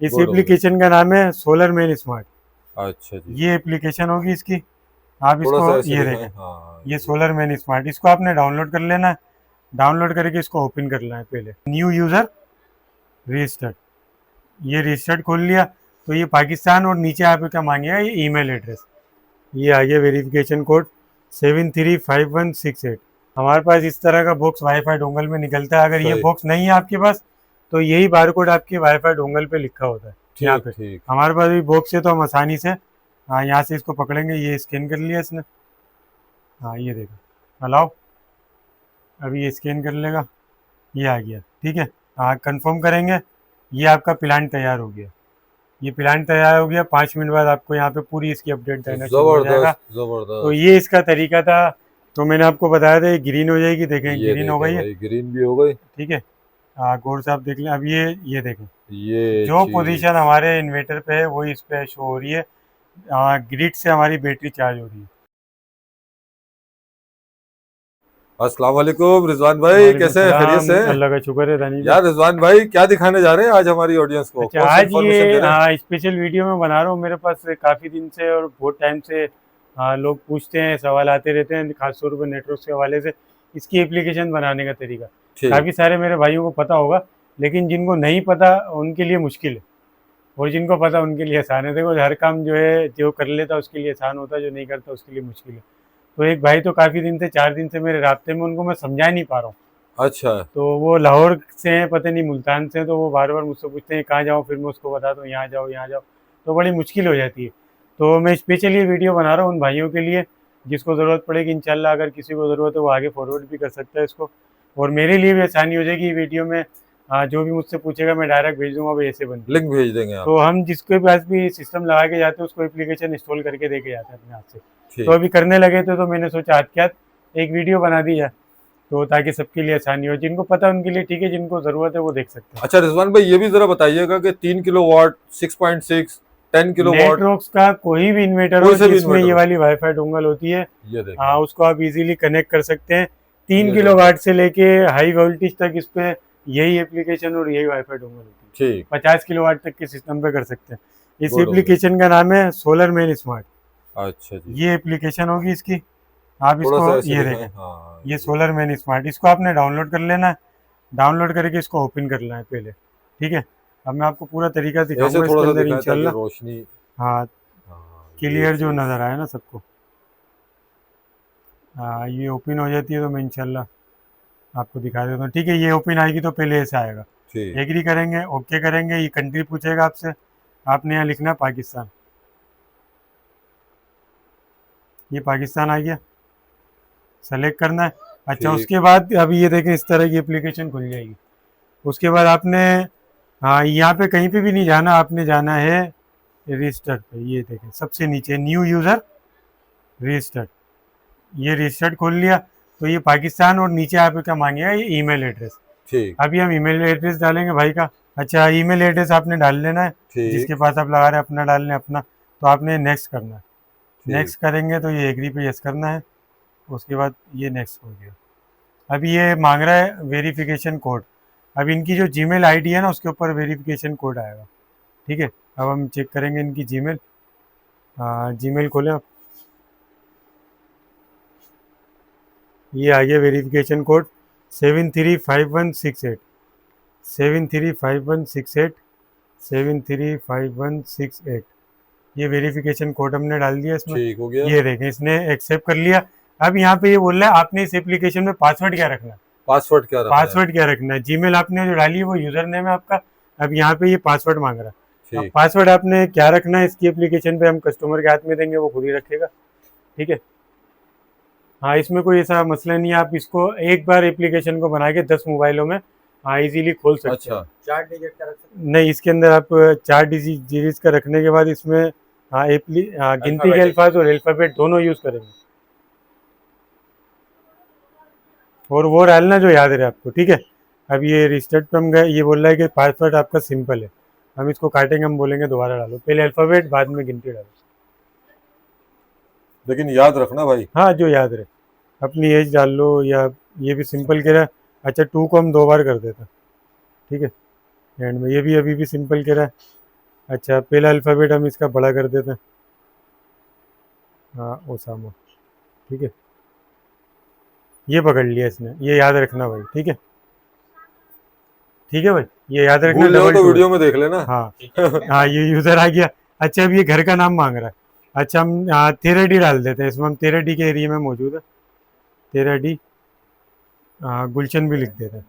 इस गुड हो गया। एप्लीकेशन का नाम है सोलर मैन स्मार्ट। अच्छा जी। ये एप्लीकेशन होगी इसकी, आप थोड़ा इसको सा ऐसे ये दिखाएं, देखें, हाँ ये ये। सोलर मैन स्मार्ट, इसको आपने डाउनलोड कर लेना है। डाउनलोड करके इसको ओपन कर लेना है। पहले न्यू यूज़र रजिस्टर्ड, ये रजिस्टर्ड खोल लिया तो ये पाकिस्तान और नीचे आपका मांगेगा ये ईमेल एड्रेस। ये आ गया वेरिफिकेशन कोड 735168। हमारे पास इस तरह का बॉक्स वाईफाई डोंगल में निकलता है। अगर ये सही। बॉक्स नहीं है आपके पास तो यही बार कोड आपके वाईफाई डोंगल पे लिखा होता है यहाँ ठीक पे। ठीक। हमारे पास भी बॉक्स है तो हम आसानी से हाँ यहाँ से इसको पकड़ेंगे। ये स्कैन कर लिया इसने, हाँ ये देखो अलाउ, अभी ये स्कैन कर लेगा, ये आ गया। ठीक है, हाँ कंफर्म करेंगे। ये आपका प्लान तैयार हो गया। ये प्लान तैयार हो गया, 5 मिनट बाद आपको यहाँ पे पूरी इसकी अपडेट देना शुरू हो जाएगा। जबरदस्त तो जबरदस्त। ये इसका तरीका था। तो मैंने आपको बताया था ये ग्रीन हो जाएगी, देखें ये ग्रीन हो देखें गई है। भाई, ग्रीन भी हो गई। ठीक है, गौर से आप देख लें। अब ये देखें, ये जो पोजीशन चीज। हमारे इन्वर्टर पे है वही इस पे शो हो रही है। ग्रिड से हमारी बैटरी चार्ज हो रही है। अस्सलाम वालेकुम रिजवान भाई, वालेकुम कैसे हैं, खैरियत सलाम, से हैं? अल्लाह का शुक्र है दानी भाई। यार रिजवान भाई, क्या दिखाने जा रहे हैं आज हमारी ऑडियंस को, अच्छा, कौन सी आज इन्फॉर्मेशन दे ये रहे हैं? स्पेशल वीडियो मैं बना रहा हूँ। मेरे पास काफ़ी दिन से और बहुत टाइम से लोग पूछते हैं, सवाल आते रहते हैं, खासतौर पर नेटवर्क के हवाले से इसकी एप्लीकेशन बनाने का तरीका। ठीक। काफ़ी सारे मेरे भाइयों को पता होगा, लेकिन जिनको नहीं पता उनके लिए मुश्किल है, और जिनको पता उनके लिए आसान है। देखो, हर काम जो है जो कर लेता है उसके लिए आसान होता है, जो नहीं करता उसके लिए मुश्किल है। तो एक भाई तो काफ़ी दिन से, 4 दिन से मेरे रास्ते में, उनको मैं समझा नहीं पा रहा हूँ। अच्छा। तो वो लाहौर से हैं, पता नहीं मुल्तान से हैं, तो वो बार बार मुझसे पूछते हैं कहाँ जाऊँ, फिर मैं उसको बताता हूँ यहाँ जाओ यहाँ जाओ, तो बड़ी मुश्किल हो जाती है। तो मैं स्पेशली ये वीडियो बना रहा हूँ उन भाइयों के लिए जिसको ज़रूरत पड़ेगी। इंशाल्लाह अगर किसी को ज़रूरत है वो आगे फॉरवर्ड भी कर सकता है इसको, और मेरे लिए भी आसानी हो जाएगी वीडियो में। जो भी मुझसे पूछेगा मैं डायरेक्ट भेज दूंगा भाई ऐसे बनती है। लिंक भेज देंगे आप। तो हम जिसके पास भी सिस्टम लगा के जाते हैं उसको एप्लीकेशन इंस्टॉल करके दे के जाते हैं अपने हाथ से। तो ठीक। अभी करने लगे थे तो मैंने सोचा आज क्या एक वीडियो बना दी जाए, तो ताकि सबके लिए आसानी हो। जिनको पता है उनके लिए ठीक है, जिनको ज़रूरत है वो देख सकते हैं। अच्छा रिजवान भाई, ये भी जरा बताइएगा कि 3 किलोवाट, 6.6, 10 किलोवाट, नेटवर्क्स का कोई भी इन्वर्टर कोई हो से भी जिसमें ये इन्वर्टर हो। वाली वाईफाई डोंगल होती है, ये देखें। उसको आप इजीली कनेक्ट कर सकते हैं। तीन ये किलो देखें। वाट से लेके हाई वोल्टेज तक इस पे यही एप्लीकेशन और यही वाईफाई डोंगल होती है। ठीक। 50 किलो वाट तक के सिस्टम पे कर सकते हैं। इस गुड हो गया। एप्लीकेशन का नाम है सोलर मैन स्मार्ट। अच्छा जी। ये एप्लीकेशन होगी इसकी, आप थोड़ा इसको सा ऐसे ये दिखाएं, देखें, हाँ ये ये। सोलर मैन स्मार्ट, इसको आपने डाउनलोड कर लेना है। डाउनलोड करके इसको ओपन कर लेना है पहले। ठीक है, अब मैं आपको पूरा तरीका ऐसे दिखाऊंगा थोड़ा इसके सा अंदर दिखाएं ताकि इंशाल्लाह। रोशनी। हाँ, हाँ ये क्लियर जो चीज। नज़र आए ना सबको। हाँ, ये ओपन हो जाती है तो मैं इंशाल्लाह आपको दिखा देता हूँ। ठीक है, ये ओपन आएगी तो पहले ऐसा आएगा। ठीक। एग्री करेंगे, ओके करेंगे, ये कंट्री पूछेगा आपसे, आपने यहाँ लिखना है पाकिस्तान। ये पाकिस्तान आ गया, सेलेक्ट करना है। अच्छा, ठीक। उसके बाद अभी ये देखें इस तरह की एप्लीकेशन खुल जाएगी। उसके बाद आपने, हाँ यहाँ पे कहीं पे भी नहीं जाना, आपने जाना है रजिस्टर पे। ये देखें सबसे नीचे न्यू यूज़र रजिस्टर्ड, ये रजिस्टर्ड खोल लिया तो ये पाकिस्तान और नीचे आपका मांगेगा ये ईमेल एड्रेस। ठीक। अभी हम ईमेल एड्रेस डालेंगे भाई का। अच्छा, ईमेल एड्रेस आपने डाल लेना है, जिसके ठीक। पास आप लगा रहे हैं अपना डाल लें अपना। तो आपने नेक्स्ट करना है। ठीक। नेक्स्ट करेंगे तो ये एग्री पे यस करना है। उसके बाद ये नेक्स्ट हो गया। अभी ये मांग रहा है वेरिफिकेशन कोड। अब इनकी जो जीमेल आईडी है ना उसके ऊपर वेरिफिकेशन कोड आएगा। ठीक है, अब हम चेक करेंगे इनकी जीमेल। जीमेल खोलें आप, ये आ गया वेरिफिकेशन कोड 735168, 735168, 735168। ये वेरिफिकेशन कोड हमने डाल दिया इसमें। ठीक हो गया। ये देखें इसने एक्सेप्ट कर लिया। अब यहाँ पे ये बोल रहा है आपने इस एप्लीकेशन में पासवर्ड क्या रखना है। पासवर्ड क्या रखना है? पासवर्ड क्या रखना है, जीमेल आपने जो डाली है वो यूज़र नेम है आपका। अब यहाँ पे ये पासवर्ड मांग रहा है। अब ठीक। पासवर्ड आपने क्या रखना है इसकी एप्लीकेशन पे हम कस्टमर के हाथ में देंगे, वो खुद ही रखेगा। ठीक है, हाँ इसमें कोई ऐसा मसला नहीं है। आप इसको एक बार एप्लीकेशन को बना के 10 मोबाइलों में हाँ इजीली खोल सकते हैं। अच्छा। 4 डिजिट का रख सकते हैं? नहीं, इसके अंदर आप 4 डिजिट का रखने के बाद इसमें गिनती के अल्फाबेटिक। अल्फाज और अल्फ़ाबेट दोनों यूज़ करेंगे, और वो डालना जो याद रहे आपको। ठीक है, अब ये रिस्टार्ट पे हम गए, ये बोल रहा है कि पासवर्ड आपका सिंपल है। हम इसको काटेंगे, हम बोलेंगे दोबारा डालो, पहले अल्फ़ाबेट बाद में गिनती डालो। लेकिन याद रखना भाई। हाँ, जो याद रहे, अपनी एज डाल लो, या ये भी सिंपल कह रहा है। अच्छा, 2 को हम 2 बार कर देते हैं। ठीक है, एंड में ये भी अभी भी सिंपल कह रहा है। अच्छा, पहला अल्फ़ाबेट हम इसका बड़ा कर देते हैं। हाँ, ओसामा। ठीक है, ये पकड़ लिया इसने, ये याद रखना भाई। ठीक है, ठीक है भाई, ये याद रखना, भूल जाओ डबल तो टू है। वीडियो में देख लेना। हाँ हाँ, ये यूज़र आ गया। अच्छा, अब ये घर का नाम मांग रहा है। अच्छा, हम तेराडी डाल देते हैं इसमें, हम तेराडी के एरिया में मौजूद है। तेराडी, गुलशन भी लिख देते हैं।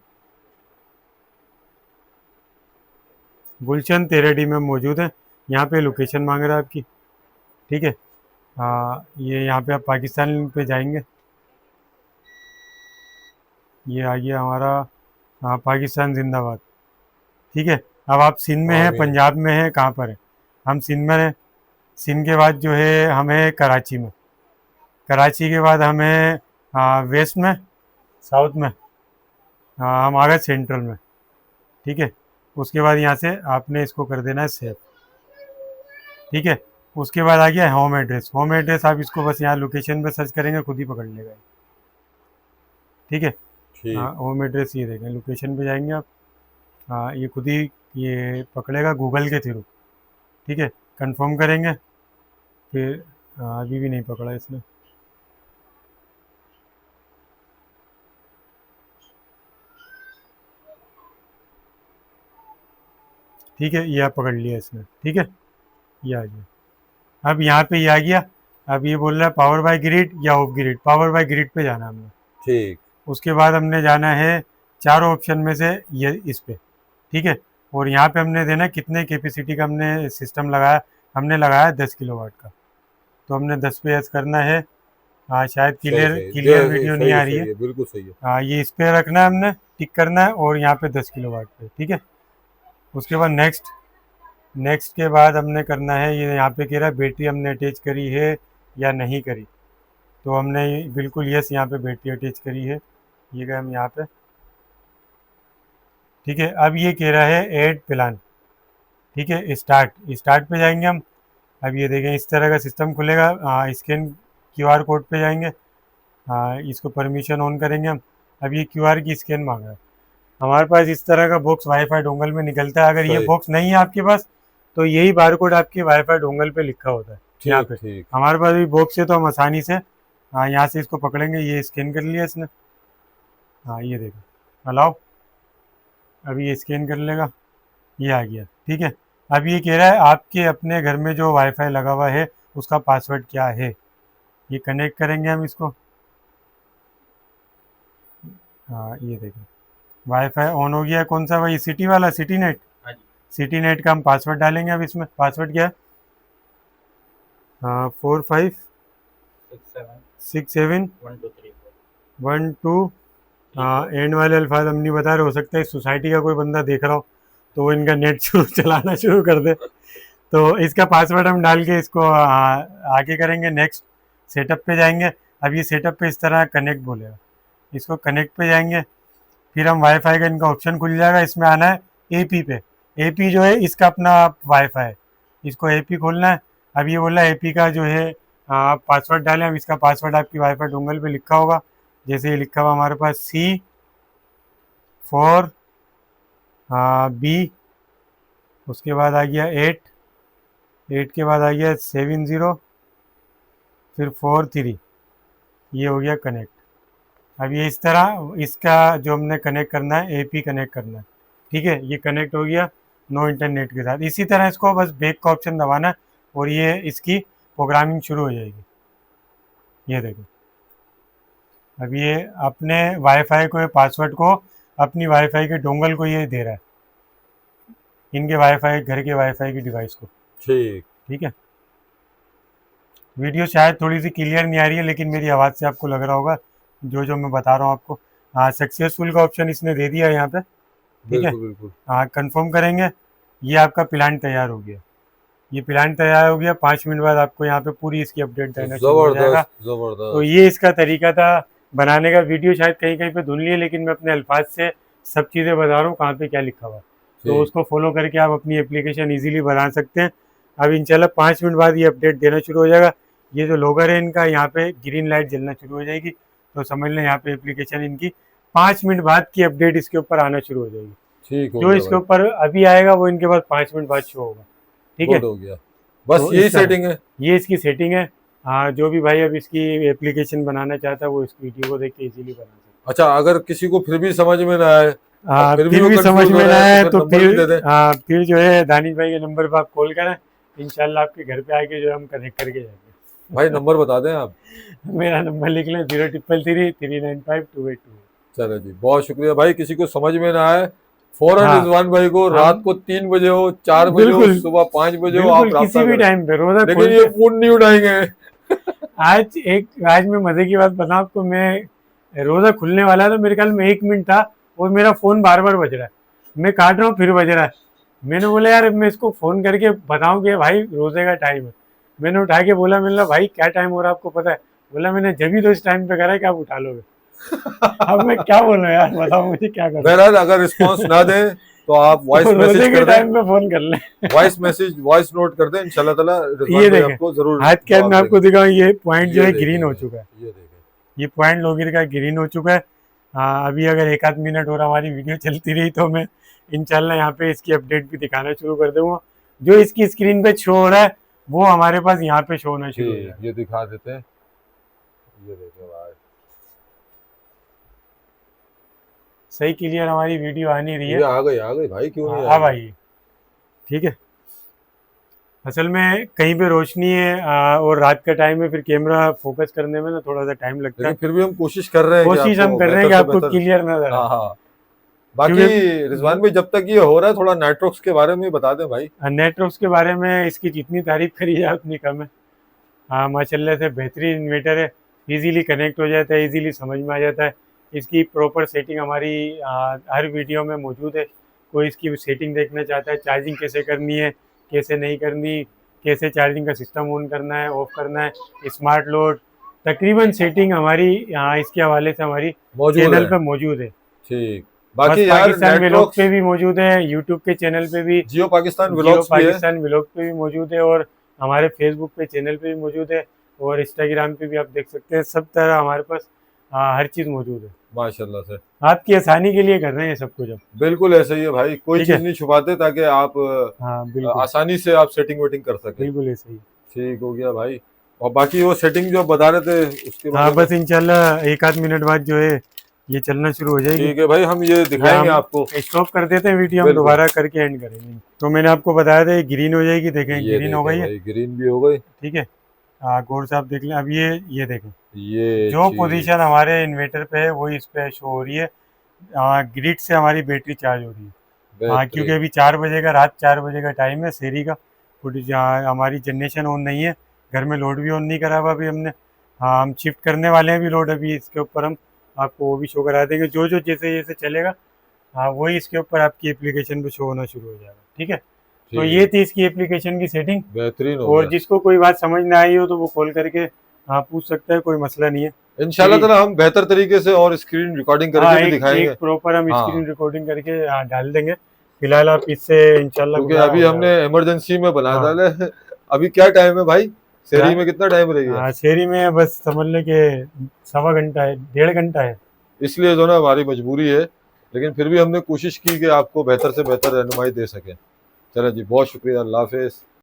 गुलशन तेराडी में मौजूद है। यहाँ पे लोकेशन मांग रहा है आपकी। ठीक है, ये यहाँ पे आप पाकिस्तान पे जाएंगे। ये आ गया हमारा, पाकिस्तान जिंदाबाद। ठीक है, अब आप सिंध में हैं, आमीन। पंजाब में हैं, कहाँ पर हैं? हम सिंध में हैं। सिंध के बाद जो है हमें कराची में, कराची के बाद हमें वेस्ट में, साउथ में, हम आ गए सेंट्रल में। ठीक है, उसके बाद यहाँ से आपने इसको कर देना है सेव। ठीक है, उसके बाद आ गया होम एड्रेस। होम एड्रेस आप इसको बस यहाँ लोकेशन पे सर्च करेंगे, खुद ही पकड़ लेगा। ठीक है, ठीक। होम एड्रेस ये देखें, लोकेशन पे जाएंगे आप। ये खुद ही ये पकड़ेगा गूगल के थ्रू। ठीक है, कंफर्म करेंगे, फिर अभी भी नहीं पकड़ा इसने। ठीक है, ये आप पकड़ लिया इसने। ठीक है, ये आ गया। अब यहाँ पे ये आ गया। अब ये बोल रहा है पावर बाय ग्रिड या of grid. Power bye grid पे जाना हमने। ठीक। उसके बाद हमने जाना है चारों ऑप्शन में से ये इस पे। ठीक है, और यहाँ पे हमने देना कितने कैपेसिटी का हमने सिस्टम लगाया। हमने लगाया 10 किलोवाट का, तो हमने 10 पे यस करना है। शायद सही क्लियर सही क्लियर वीडियो नहीं सही है, आ रही है। सही है, बिल्कुल सही है। ये इस पे रखना है हमने, टिक करना है, और यहाँ पे 10 किलोवाट पे। ठीक है, उसके बाद नेक्स्ट। नेक्स्ट के बाद हमने करना है, ये यहाँ पे कह रहा है बैटरी हमने अटैच करी है या नहीं करी। तो हमने बिल्कुल यस, यहाँ पे बैटरी अटैच करी है। ये गए हम यहाँ पे। ठीक है, अब ये कह रहा है ऐड प्लान। ठीक है, स्टार्ट, स्टार्ट पे जाएंगे हम। अब ये देखें इस तरह का सिस्टम खुलेगा। स्कैन क्यूआर कोड पे जाएंगे। इसको परमिशन ऑन करेंगे हम। अब ये क्यूआर की स्कैन मांग रहा है। हमारे पास इस तरह का बॉक्स वाईफाई डोंगल में निकलता है। अगर ये सही। बॉक्स नहीं है आपके पास, तो यही बार कोड आपके वाईफाई डोंगल पे लिखा होता है यहाँ ठीक पे। ठीक। हमारे पास भी बॉक्स है, तो हम आसानी से यहाँ से इसको पकड़ेंगे। ये स्कैन कर लिया इसने। ये देखो, अलाउ। अभी ये स्कैन कर लेगा, ये आ गया। ठीक है, अब ये कह रहा है आपके अपने घर में जो वाईफाई लगा हुआ है उसका पासवर्ड क्या है। ये कनेक्ट करेंगे हम इसको। ये देखो, वाईफाई ऑन हो गया। कौन सा भाई? सिटी वाला, सिटी नेट। सिटी नेट का हम पासवर्ड डालेंगे अब इसमें। पासवर्ड क्या है? 4567 12 एंड वाले अल्फाज हम नहीं बता रहे। हो सकता है सोसाइटी का कोई बंदा देख रहा हो, तो वो इनका नेट शुरू चलाना शुरू कर दे। तो इसका पासवर्ड हम डाल के इसको आगे करेंगे। नेक्स्ट, सेटअप पे जाएंगे। अब ये सेटअप पे इस तरह कनेक्ट बोलेगा, इसको कनेक्ट पे जाएंगे। फिर हम वाईफाई का इनका ऑप्शन खुल जाएगा, इसमें आना है एपी पे। एपी जो है इसका अपना वाईफाई है, इसको एपी खोलना है। अब ये बोला एपी का जो है पासवर्ड डालें। अब इसका पासवर्ड आपकी वाईफाई डोंगल पे लिखा होगा, जैसे ये लिखा हुआ हमारे पास C4 B, उसके बाद आ गया 8, 8 के बाद आ गया 70, फिर 43। ये हो गया कनेक्ट। अब ये इस तरह इसका जो हमने कनेक्ट करना है, एपी कनेक्ट करना है। ठीक है, ये कनेक्ट हो गया नो इंटरनेट के साथ। इसी तरह इसको बस बैक का ऑप्शन दबाना है और ये इसकी प्रोग्रामिंग शुरू हो जाएगी। ये देखो, अब ये अपने वाईफाई को, पासवर्ड को अपनी वाईफाई के डोंगल को ये दे रहा है, इनके वाईफाई, घर के वाईफाई की डिवाइस को। ठीक। ठीक है, वीडियो शायद थोड़ी सी क्लियर नहीं आ रही है, लेकिन मेरी आवाज़ से आपको लग रहा होगा जो जो मैं बता रहा हूँ आपको। सक्सेसफुल का ऑप्शन इसने दे दिया है यहाँ पे। ठीक है, बिल्कुल बिल्कुल। कंफर्म करेंगे। ये आपका प्लान तैयार हो गया। ये प्लान तैयार हो गया। 5 मिनट बाद आपको यहाँ पे पूरी इसकी अपडेट देना शुरू हो जाएगा। जबरदस्त तो जबरदस्त। ये इसका तरीका था बनाने का। वीडियो शायद कहीं कहीं पे धुन ली है, लेकिन मैं अपने अल्फाज से सब चीज़ें बता रहा हूँ कहाँ पे क्या लिखा हुआ है। तो ठीक। उसको फॉलो करके आप अपनी एप्लीकेशन इजीली बना सकते हैं। अब इंशाल्लाह 5 मिनट बाद ये अपडेट देना शुरू हो जाएगा। ये जो लोगर है इनका, यहाँ पे ग्रीन लाइट जलना शुरू हो जाएगी, तो समझ लें यहाँ पे एप्लीकेशन इनकी 5 मिनट बाद की अपडेट इसके ऊपर आना शुरू हो जाएगी। ठीक हो जो गया इसके भाई। ऊपर अभी आएगा वो इनके पास 5 मिनट बाद शो होगा। ठीक है। गुड हो गया, बस तो यही इस तरह सेटिंग है। ये इसकी सेटिंग है। हाँ, जो भी भाई अब इसकी एप्लीकेशन बनाना चाहता है वो इस वीडियो को देख के इजीली बना सकता अच्छा, अगर किसी को फिर भी समझ में ना आए है। और हाँ, फिर भी फिर वो भी समझ कंफ्यूज हो में ना रहा है तो आए फिर तो नंबर भी दे दें। फिर जो है दानिश भाई के नंबर पर आप कॉल करें, इंशाल्लाह आपके घर पे आके जो है हम कनेक्ट करके जाएंगे। भाई नंबर बता दें आप। मेरा नंबर लिख लें 0333395282। चलो जी, बहुत शुक्रिया भाई। किसी को समझ में ना आए, फौरन हाँ, रिजवान भाई को रात हम को 3 बजे हो, 4 बजे हो, बिल्कुल सुबह 5 बजे हो, बिल्कुल आप किसी राब्ता भी करें, टाइम पे रोजा लेकिन ये खोलते। फोन नहीं उठाएंगे। आज मैं मजे की बात बताऊं आपको, मैं रोजा खुलने वाला है तो मेरे ख्याल में 1 मिनट था और मेरा फोन बार बार बज रहा है। मैं काट रहा हूँ फिर बज रहा है। मैंने बोला यार मैं इसको फोन करके बताऊं कि भाई रोजे का टाइम है। मैंने उठा के बोला, मैंने भाई क्या टाइम हो रहा है आपको पता है? बोला मैंने जब ही तो इस टाइम पे करा है कि आप उठा लोगे। अब मैं क्या बोलूं यार, बताओ मुझे क्या करूं। बहरहाल अगर रिस्पांस ना दें तो आप वॉइस तो मैसेज रोजे के कर दें, टाइम पे फोन कर ले। वॉइस नोट कर दें, इंशाल्लाह ताला ये रिजवान भाई देखें, आपको जरूर हाथ के हाथ जवाब में देंगे। आपको दिखाऊं, ये पॉइंट जो ये है देखें ग्रीन हो भाई, चुका है। ये देखें। ये पॉइंट लोगिर का ग्रीन हो चुका है। हाँ, अभी अगर एक आध मिनट और हमारी वीडियो चलती रही तो मैं इंशाल्लाह यहाँ पे इसकी अपडेट भी दिखाना शुरू कर दूंगा। जो इसकी स्क्रीन पे शो हो रहा है वो हमारे पास यहाँ पे शो होना शुरू हो ठीक, जाएगा। ये दिखा देते हैं, ये देखें भाई। सही क्लियर हमारी वीडियो आ नहीं रही ये है। आ गई भाई, क्यों नहीं अब आएगी। आइए, ठीक है। असल में कहीं पे रोशनी है और रात का टाइम है, फिर कैमरा फोकस करने में ना थोड़ा सा टाइम लगता लेकिन है। फिर भी हम कोशिश कर रहे हैं कि कोशिश हम आपको कर रहे हैं बेहतर कि से आपको बेहतर। क्लियर नजर आए। हाँ हाँ। बाकी क्योंकि रिजवान भाई जब तक ये हो रहा है, थोड़ा नेटवर्क्स के बारे में बता दें भाई। नेटवर्क्स के बारे में इसकी जितनी तारीफ करी जाए उतनी कम है। हाँ, माशाल्लाह से बेहतरीन इन्वेटर है। इजीली कनेक्ट हो जाता है, इजीली समझ में आ जाता है। इसकी प्रॉपर सेटिंग हमारी हर वीडियो में मौजूद है। कोई इसकी सेटिंग देखना चाहता है, चार्जिंग कैसे करनी है, कैसे नहीं करनी, कैसे चार्जिंग का सिस्टम ऑन करना है, ऑफ करना है, स्मार्ट लोड, तकरीबन सेटिंग हमारी यहाँ इसके हवाले से हमारी मौजूद चैनल है। पे मौजूद है। ठीक, बस बाकी यार पाकिस्तान व्लॉग नेटवर्क्स, पे भी मौजूद है, यूट्यूब के चैनल पे भी जियो पाकिस्तान जियो व्लॉग्स भी है। पाकिस्तान व्लॉग पे भी मौजूद है, और हमारे फेसबुक पे चैनल पे भी मौजूद है, और इंस्टाग्राम पे भी आप देख सकते हैं। सब तरह हमारे पास हर चीज़ मौजूद है। माशाल्लाह से, आपकी आसानी के लिए कर रहे हैं ये सब कुछ हम। बिल्कुल ऐसे ही है भाई, कोई ठीक चीज है। नहीं छुपाते ताकि आप हाँ बिल्कुल, आसानी से आप सेटिंग वेटिंग कर सके। बिल्कुल ऐसे ही। ठीक हो गया भाई। और बाकी वो सेटिंग जो आप बता रहे थे उसके हाँ, बारे में। बस इंशाल्लाह एक आध मिनट बाद जो है ये चलना शुरू हो जाएगी। ठीक है भाई, हम ये या दिखाएंगे हम आपको। स्टॉप कर देते हैं वीडियो, हम बिल्कुल, दोबारा करके एंड करेंगे। तो मैंने आपको बताया था ये ग्रीन हो जाएगी, देखें ये ग्रीन हो देखें गई है। भाई, ग्रीन भी हो गई। ठीक है। गौर से आप देख लें। अब ये देखें, ये जो चीज पोजीशन हमारे इन्वर्टर पे है वही इस पे शो हो रही है। ग्रिड से हमारी बैटरी चार्ज हो रही है। हाँ, क्योंकि बेहतरीन। अभी 4 बजे का, रात 4 बजे का टाइम है शहरी का। थोड़ी हमारी जनरेशन ऑन नहीं है, घर में लोड भी ऑन नहीं करा हुआ अभी हमने। हाँ, हम शिफ्ट करने वाले हैं अभी लोड, अभी इसके ऊपर हम आपको वो भी शो करा देंगे। जो जो जैसे जैसे चलेगा हाँ वही इसके ऊपर आपकी एप्लीकेशन पे शो होना शुरू हो जाएगा। ठीक है। तो ये ठीक, थी इसकी एप्लीकेशन की सेटिंग। बेहतरीन हो और गया। जिसको कोई बात समझ ना आई हो तो वो कॉल करके हाँ पूछ सकता है, कोई मसला नहीं है। इंशाल्लाह ताला हम बेहतर तरीके से और स्क्रीन रिकॉर्डिंग हाँ, करके भी एक दिखाएंगे। एक प्रॉपर हम हाँ, स्क्रीन रिकॉर्डिंग करके डाल देंगे। फिलहाल आप इससे इंशाल्लाह क्योंकि गुजारा अभी हो हमने जाएगा। इमरजेंसी में बना हाँ डाला है। अभी क्या टाइम है भाई, शहरी रा- में कितना टाइम रह गया। हाँ, शहरी में बस समझ लें कि 1.25 घंटा है, 1.5 घंटा है। इसलिए जो ना हमारी मजबूरी है, लेकिन फिर भी हमने कोशिश की कि आपको बेहतर से बेहतर रहनुमाई दे सकें। चलो जी, बहुत शुक्रिया, अल्लाह हाफिज़।